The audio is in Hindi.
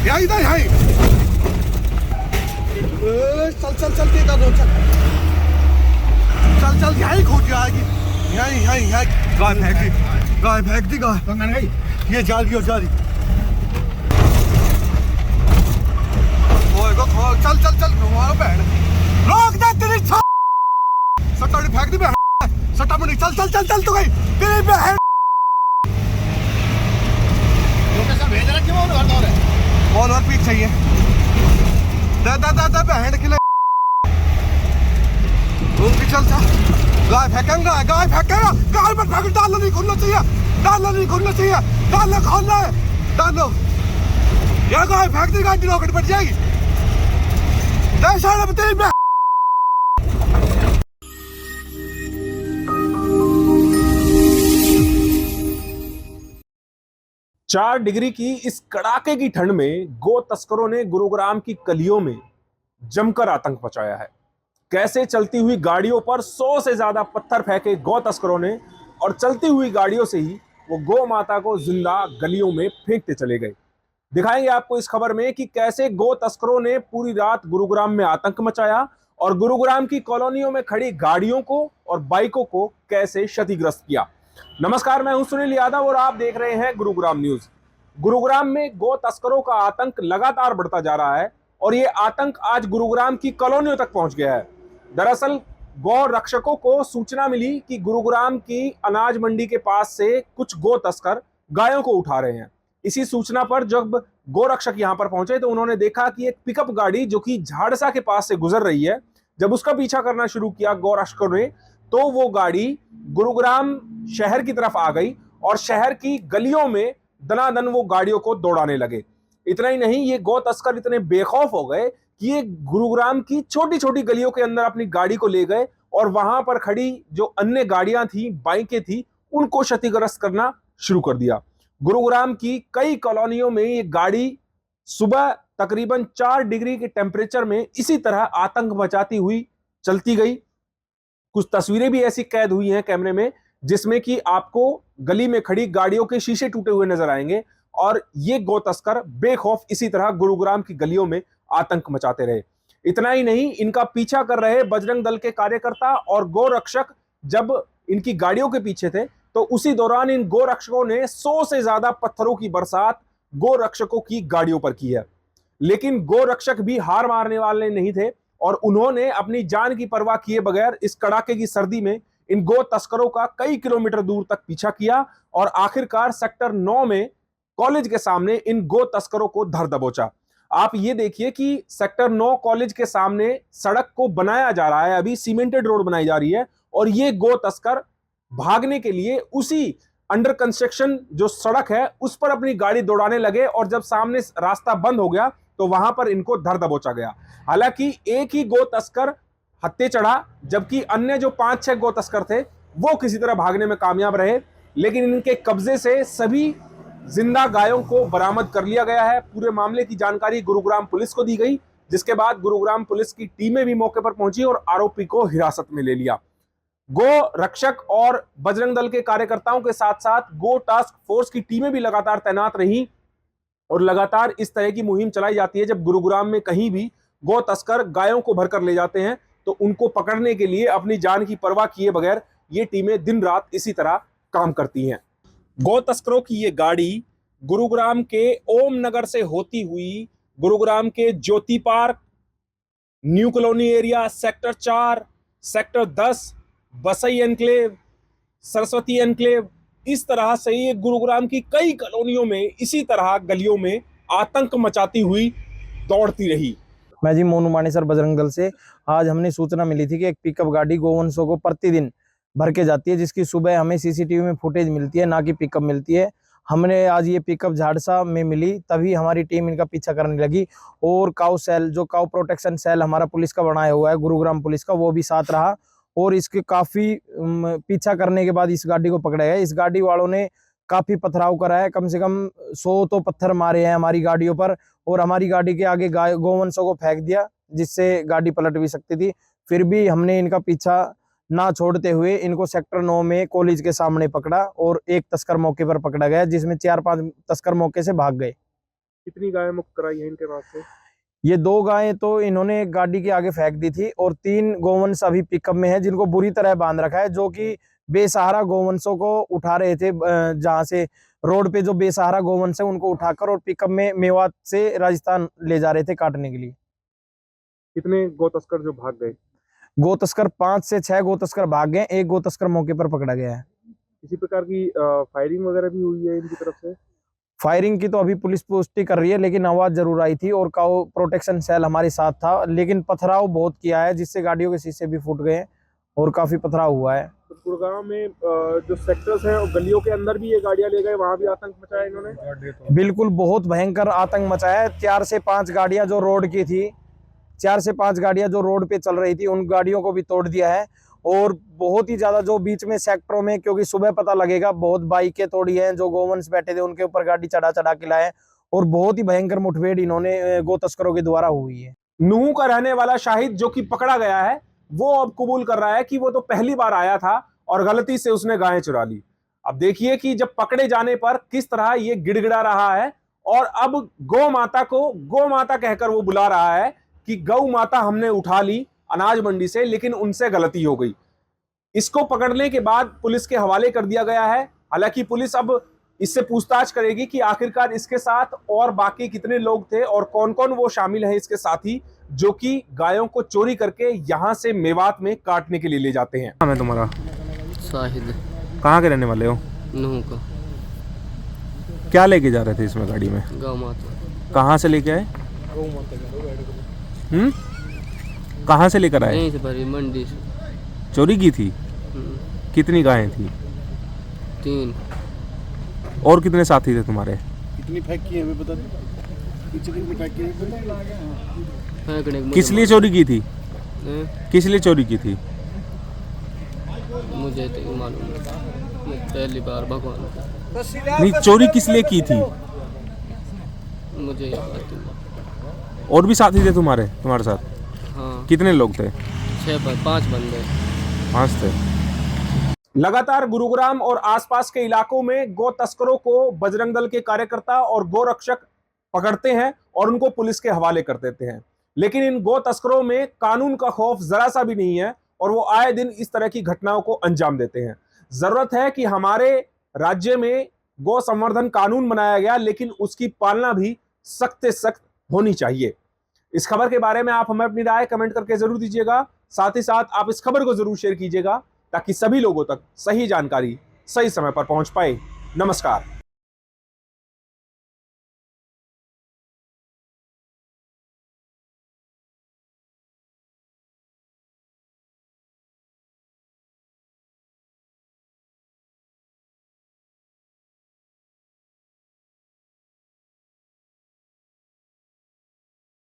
यहीं इधर यहीं। चल चल चल के कर चल चल चल यहीं खोज जाएगी। यहीं यहीं यहीं गाय फेंक दी, गाय फेंक दी गाय। ये जाली और जाली। चल चल चल घुमाओ बहन, रोक दे तेरी सट्टा ने फेंक दी बहन, सट्टा में चल चल चल चल तो गई तेरी बहन। लोकेशन भेज रहा क्यों घर दौर है? कॉल और पीक चाहिए। दे दे दे दे बहन खिले घूम के चल चल। गाय फेंकेंगा, गाय फेंकेगा, गाय मत फेंक, डालना नहीं खुलना चाहिए, डालना नहीं खुलना चाहिए, डालना खोलना है, डालो। ये गाय फेंक दी, गाय रॉकेट बच जाएगी। तेरी 4 डिग्री की इस कड़ाके की ठंड में गो तस्करों ने गुरुग्राम की गलियों में जमकर आतंक मचाया है। कैसे चलती हुई गाड़ियों पर 100 से ज्यादा पत्थर फेंके गौ तस्करों ने, और चलती हुई गाड़ियों से ही वो गौ माता को जिंदा गलियों में फेंकते चले गए। दिखाएंगे आपको इस खबर में कि कैसे गो तस्करों ने पूरी रात गुरुग्राम में आतंक मचाया और गुरुग्राम की कॉलोनियों में खड़ी गाड़ियों को और बाइकों को कैसे क्षतिग्रस्त किया। नमस्कार, मैं हूं सुनील यादव और आप देख रहे हैं गुरुग्राम न्यूज। गुरुग्राम में गो तस्करों का आतंक लगातार बढ़ता जा रहा है और ये आतंक आज गुरुग्राम की कॉलोनियों तक पहुंच गया है। दरअसल गौ रक्षकों को सूचना मिली कि गुरुग्राम की अनाज मंडी के पास से कुछ गो तस्कर गायों को उठा रहे हैं। इसी सूचना पर जब गोरक्षक यहां पर पहुंचे तो उन्होंने देखा कि एक पिकअप गाड़ी जो कि झाड़सा के पास से गुजर रही है, जब उसका पीछा करना शुरू किया गोरक्षकों ने तो वो गाड़ी गुरुग्राम शहर की तरफ आ गई और शहर की गलियों में दनादन वो गाड़ियों को दौड़ाने लगे। इतना ही नहीं, ये गौ तस्कर इतने बेखौफ हो गए कि ये गुरुग्राम की छोटी छोटी गलियों के अंदर अपनी गाड़ी को ले गए और वहां पर खड़ी जो अन्य गाड़ियां थी, बाइकें थी, उनको क्षतिग्रस्त करना शुरू कर दिया। गुरुग्राम की कई कॉलोनियों में ये गाड़ी सुबह तकरीबन 4 डिग्री के टेम्परेचर में इसी तरह आतंक मचाती हुई चलती गई। कुछ तस्वीरें भी ऐसी कैद हुई हैं कैमरे में जिसमें कि आपको गली में खड़ी गाड़ियों के शीशे टूटे हुए नजर आएंगे और ये गौ तस्कर बेखौफ इसी तरह गुरुग्राम की गलियों में आतंक मचाते रहे। इतना ही नहीं, इनका पीछा कर रहे बजरंग दल के कार्यकर्ता और गौ रक्षक जब इनकी गाड़ियों के पीछे थे तो उसी दौरान इन गो रक्षकों ने 100 से ज्यादा पत्थरों की बरसात गो रक्षकों की गाड़ियों पर की है। लेकिन गो रक्षक भी हार मारने वाले नहीं थे और उन्होंने अपनी जान की परवाह किए बगैर इस कड़ाके की सर्दी में इन गो तस्करों का कई किलोमीटर दूर तक पीछा किया और आखिरकार सेक्टर 9 में कॉलेज के सामने इन गो तस्करों को धर दबोचा। आप ये देखिए कि सेक्टर 9 कॉलेज के सामने सड़क को बनाया जा रहा है, अभी सीमेंटेड रोड बनाई जा रही है और ये गो तस्कर भागने के लिए उसी अंडर कंस्ट्रक्शन जो सड़क है उस पर अपनी गाड़ी दौड़ाने लगे और जब सामने रास्ता बंद हो गया तो वहां पर इनको धर दबोचा गया। हालांकि एक ही गो तस्कर हत्थे चढ़ा जबकि अन्य जो 5-6 गो तस्कर थे वो किसी तरह भागने में कामयाब रहे, लेकिन इनके कब्जे से सभी जिंदा गायों को बरामद कर लिया गया है। पूरे मामले की जानकारी गुरुग्राम पुलिस को दी गई, जिसके बाद गुरुग्राम पुलिस की टीमें भी मौके पर पहुंची और आरोपी को हिरासत में ले लिया। गो रक्षक और बजरंग दल के कार्यकर्ताओं के साथ साथ गो टास्क फोर्स की टीमें भी लगातार तैनात रही और लगातार इस तरह की मुहिम चलाई जाती है। जब गुरुग्राम में कहीं भी गो तस्कर गायों को भरकर ले जाते हैं तो उनको पकड़ने के लिए अपनी जान की परवाह किए बगैर ये टीमें दिन रात इसी तरह काम करती हैं। गौ तस्करों की ये गाड़ी गुरुग्राम के ओम नगर से होती हुई गुरुग्राम के Jyoti park, new colony area, sector 4, sector 10, Basai enclave, Saraswati enclave, इस तरह से ये गुरुग्राम की कई कॉलोनियों में इसी तरह गलियों में आतंक मचाती हुई दौड़ती रही। मैं जी मोनू मानेसर बजरंग दल से। आज हमने सूचना मिली थी कि एक पिकअप गाड़ी गोवंशों को प्रतिदिन भर के जाती है, जिसकी सुबह हमें सीसीटीवी में फुटेज मिलती है, ना कि पिकअप मिलती है। हमने आज ये पिकअप झाड़सा में मिली, तभी हमारी टीम इनका पीछा करने लगी और काउ सेल, जो काउ प्रोटेक्शन सेल हमारा पुलिस का बनाया हुआ है, गुरुग्राम पुलिस का, वो भी साथ रहा और इसके काफी पीछा करने के बाद इस गाड़ी को पकड़ा गया। इस गाड़ी वालों ने काफी पथराव करा है, कम से कम 100 तो पत्थर मारे हैं हमारी गाड़ियों पर और हमारी गाड़ी के आगे गोवंशों को फेंक दिया, जिससे गाड़ी पलट भी सकती थी। फिर भी हमने इनका पीछा ना छोड़ते हुए इनको सेक्टर 9 में कॉलेज के सामने पकड़ा और एक तस्कर मौके पर पकड़ा गया, जिसमें 4-5 तस्कर मौके से भाग गए। कितनी गाय मुक्त कराई है इनके पास से? ये 2 गायें तो इन्होंने गाड़ी के आगे फेंक दी थी और 3 गोवंश अभी पिकअप में है, जिनको बुरी तरह बांध रखा है, जो कि बेसहारा गोवंशों को उठा रहे थे। जहां से रोड पे जो बेसहारा गोवंश है उनको उठाकर और पिकअप में मेवात से राजस्थान ले जा रहे थे काटने के लिए। कितने गौ तस्कर जो भाग गए? गो तस्कर 5 से 6 गो तस्कर भाग गए, 1 गो तस्कर मौके पर पकड़ा गया है। किसी प्रकार की फायरिंग वगैरह भी हुई है इनकी तरफ से? फायरिंग की तो अभी पुलिस पुष्टि कर रही है, लेकिन आवाज जरूर आई थी और काउ प्रोटेक्शन सेल हमारे साथ था, लेकिन पथराव बहुत किया है, जिससे गाड़ियों के शीशे भी फूट गए और काफी पथराव हुआ है। तो गुड़गांव में जो सेक्टर्स हैं और गलियों के अंदर भी ये गाड़ियां ले गए, वहां भी आतंक मचाया इन्होंने? बिल्कुल बहुत भयंकर आतंक मचाया है। 4 से 5 गाड़ियां जो रोड की थी, 4 से 5 गाड़ियां जो रोड पे चल रही थी, उन गाड़ियों को भी तोड़ दिया है। और बहुत ही ज्यादा जो बीच में सेक्टरों में, क्योंकि सुबह पता लगेगा, बहुत बाइकें तोड़ी हैं, जो गोवंश बैठे थे उनके ऊपर गाड़ी चढ़ा चढ़ा के लाए, और बहुत ही भयंकर मुठभेड़ इन्होंने गो तस्करों के द्वारा हुई है। नूह का रहने वाला शाहिद जो कि पकड़ा गया है, वो अब कबूल कर रहा है कि वो तो पहली बार आया था और गलती से उसने गायें चुरा ली। अब देखिए कि जब पकड़े जाने पर किस तरह ये गिड़गिड़ा रहा है, और अब गौ माता को गौ माता कहकर वो बुला रहा है कि गौ माता हमने उठा ली अनाज मंडी से, लेकिन उनसे गलती हो गई। इसको पकड़ने के बाद पुलिस के हवाले कर दिया गया है। हालांकि पुलिस अब इससे पूछताछ करेगी कि आखिरकार इसके साथ और बाकी कितने लोग थे और कौन कौन वो शामिल हैं इसके साथी, जो कि गायों को चोरी करके यहां से मेवात में काटने के लिए ले जाते हैं। नाम है तुम्हारा? शाहिद। कहाँ के रहने वाले हो? नूह का। क्या लेके जा रहे थे इसमें गाड़ी में? गौ माता। कहाँ से लेके आए? कहाँ से लेकर आए? यहीं से भरी मंडी से। चोरी की थी? कितनी गायें थी? 3। और कितने साथी थे तुम्हारे? कितनी फेंकी है हमें पता नहीं, पीछे कितनी फेंकी है फेंकने के किस लिए चोरी की थी? हैं? किस लिए चोरी की थी? मुझे तो मालूम नहीं, मैं पहली बार भगवान का। नहीं, चोरी किस लिए की थी? मुझे याद नहीं। और भी साथी थे तुम्हारे साथ? हाँ, कितने लोग थे? 5 बंदे। 5 थे। लगातार गुरुग्राम और आसपास के इलाकों में गौ तस्करों को बजरंग दल के कार्यकर्ता और गौ रक्षक पकड़ते हैं और उनको पुलिस के हवाले कर देते हैं, लेकिन इन गौ तस्करों में कानून का खौफ जरा सा भी नहीं है और वो आए दिन इस तरह की घटनाओं को अंजाम देते हैं। जरूरत है कि हमारे राज्य में गौ संवर्धन कानून बनाया गया, लेकिन उसकी पालना भी सख्त से सख्त होनी चाहिए। इस खबर के बारे में आप हमें अपनी राय कमेंट करके जरूर दीजिएगा। साथ ही साथ आप इस खबर को जरूर शेयर कीजिएगा ताकि सभी लोगों तक सही जानकारी सही समय पर पहुंच पाए। नमस्कार।